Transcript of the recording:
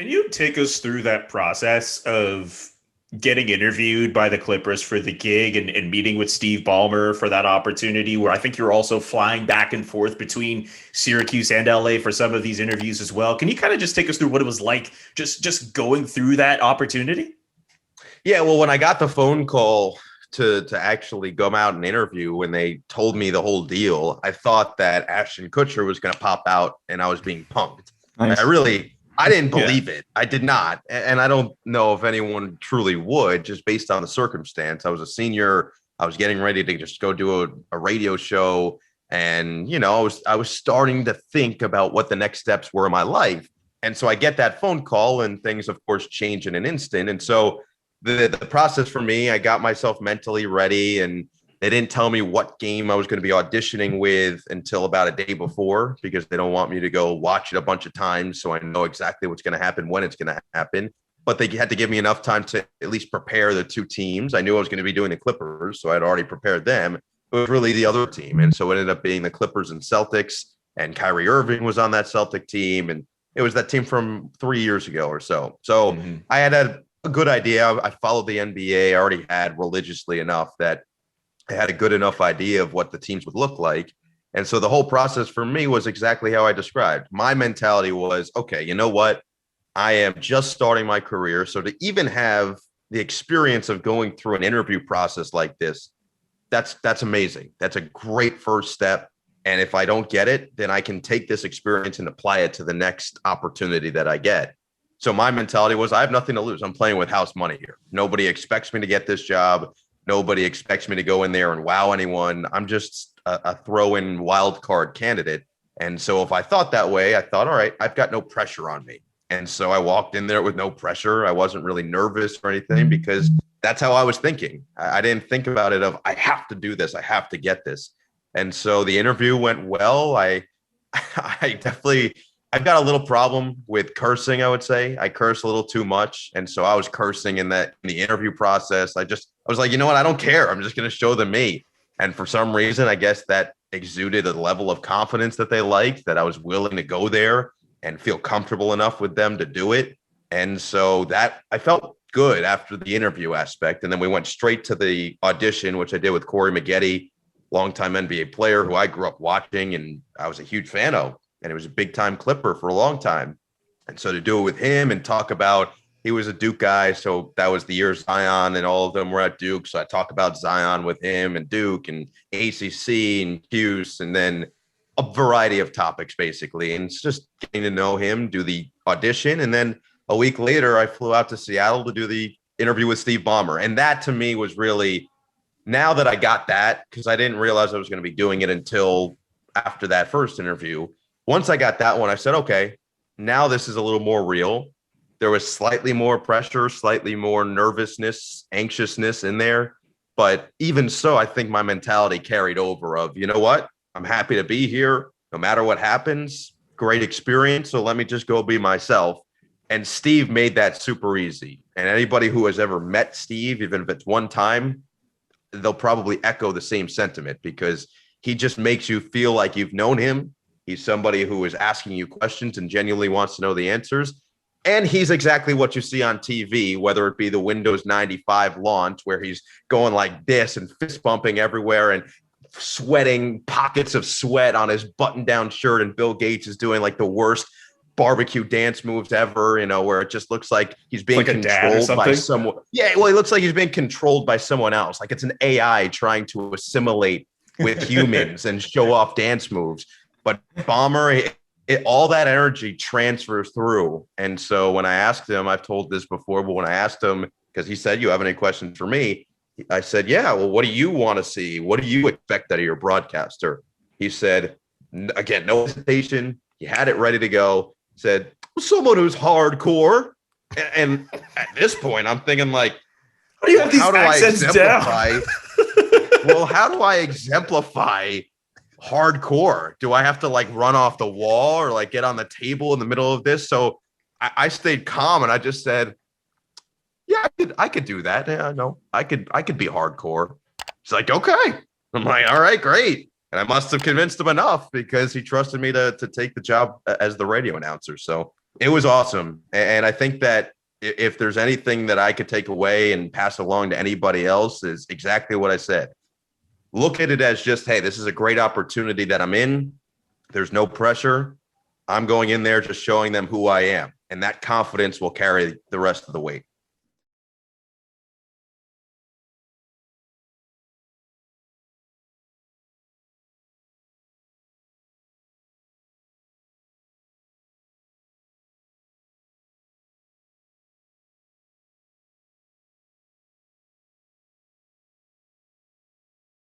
Can you take us through that process of getting interviewed by the Clippers for the gig and meeting with Steve Ballmer for that opportunity, where I think you're also flying back and forth between Syracuse and LA for some of these interviews as well. Can you kind of just take us through what it was like just going through that opportunity? Yeah, well, when I got the phone call to actually come out and interview, when they told me the whole deal, I thought that Ashton Kutcher was going to pop out and I was being punked. Nice. I didn't believe it. I did not. And I don't know if anyone truly would, just based on the circumstance. I was a senior. I was getting ready to just go do a radio show. And, I was starting to think about what the next steps were in my life. And so I get that phone call and things, of course, change in an instant. And so the process for me, I got myself mentally ready, and they didn't tell me what game I was going to be auditioning with until about a day before, because they don't want me to go watch it a bunch of times so I know exactly what's going to happen, when it's going to happen. But they had to give me enough time to at least prepare the two teams. I knew I was going to be doing the Clippers, so I'd already prepared them. It was really the other team. And so it ended up being the Clippers and Celtics, and Kyrie Irving was on that Celtic team. And it was that team from 3 years ago or so. So I had a good idea. I followed the NBA. I already had religiously enough that I had a good enough idea of what the teams would look like. And so the whole process for me was exactly how I described. My mentality was, okay, you know what? I am just starting my career. So to even have the experience of going through an interview process like this, that's amazing. That's a great first step. And if I don't get it, then I can take this experience and apply it to the next opportunity that I get. So my mentality was, I have nothing to lose. I'm playing with house money here. Nobody expects me to get this job. Nobody expects me to go in there and wow anyone. I'm just a throw-in wild card candidate. And so if I thought that way, I thought, all right, I've got no pressure on me. And so I walked in there with no pressure. I wasn't really nervous or anything, because that's how I was thinking. I didn't think about it of, I have to do this. I have to get this. And so the interview went well. I've got a little problem with cursing, I would say. I curse a little too much. And so I was cursing in the interview process. I was like, you know what? I don't care. I'm just going to show them me. And for some reason, I guess that exuded a level of confidence that they liked, that I was willing to go there and feel comfortable enough with them to do it. And so that I felt good after the interview aspect. And then we went straight to the audition, which I did with Corey Maggette, longtime NBA player who I grew up watching and I was a huge fan of. And it was a big time Clipper for a long time. And so to do it with him and talk about, he was a Duke guy. So that was the year Zion and all of them were at Duke. So I talk about Zion with him and Duke and ACC and Hughes, and then a variety of topics basically. And it's just getting to know him, do the audition. And then a week later, I flew out to Seattle to do the interview with Steve Ballmer. And that to me was really, now that I got that, because I didn't realize I was going to be doing it until after that first interview. Once I got that one, I said, okay, now this is a little more real. There was slightly more pressure, slightly more nervousness, anxiousness in there. But even so, I think my mentality carried over of, you know what? I'm happy to be here. No matter what happens, great experience. So let me just go be myself. And Steve made that super easy. And anybody who has ever met Steve, even if it's one time, they'll probably echo the same sentiment, because he just makes you feel like you've known him. He's somebody who is asking you questions and genuinely wants to know the answers. And he's exactly what you see on TV, whether it be the Windows 95 launch, where he's going like this and fist bumping everywhere and sweating pockets of sweat on his button-down shirt. And Bill Gates is doing like the worst barbecue dance moves ever, where it just looks like he's being like controlled by someone. Yeah, well, it looks like he's being controlled by someone else. Like it's an AI trying to assimilate with humans and show off dance moves. But Ballmer, all that energy transfers through. And so when I asked him, I've told this before, but when I asked him, because he said, you have any questions for me? I said, yeah, well, what do you want to see? What do you expect out of your broadcaster? He said, again, no hesitation. He had it ready to go. Said, someone who's hardcore. And at this point, I'm thinking like, how do you have these accents down? Well, how do I exemplify hardcore? Do I have to like run off the wall or like get on the table in the middle of this? So I stayed calm and I just said, yeah, I could do that. Yeah, no, I could be hardcore. He's like, okay. I'm like, all right, great. And I must have convinced him enough, because he trusted me to take the job as the radio announcer. So It was awesome. And I think that if there's anything that I could take away and pass along to anybody else is exactly what I said. Look at it as just, hey, this is a great opportunity that I'm in. There's no pressure. I'm going in there just showing them who I am. And that confidence will carry the rest of the weight.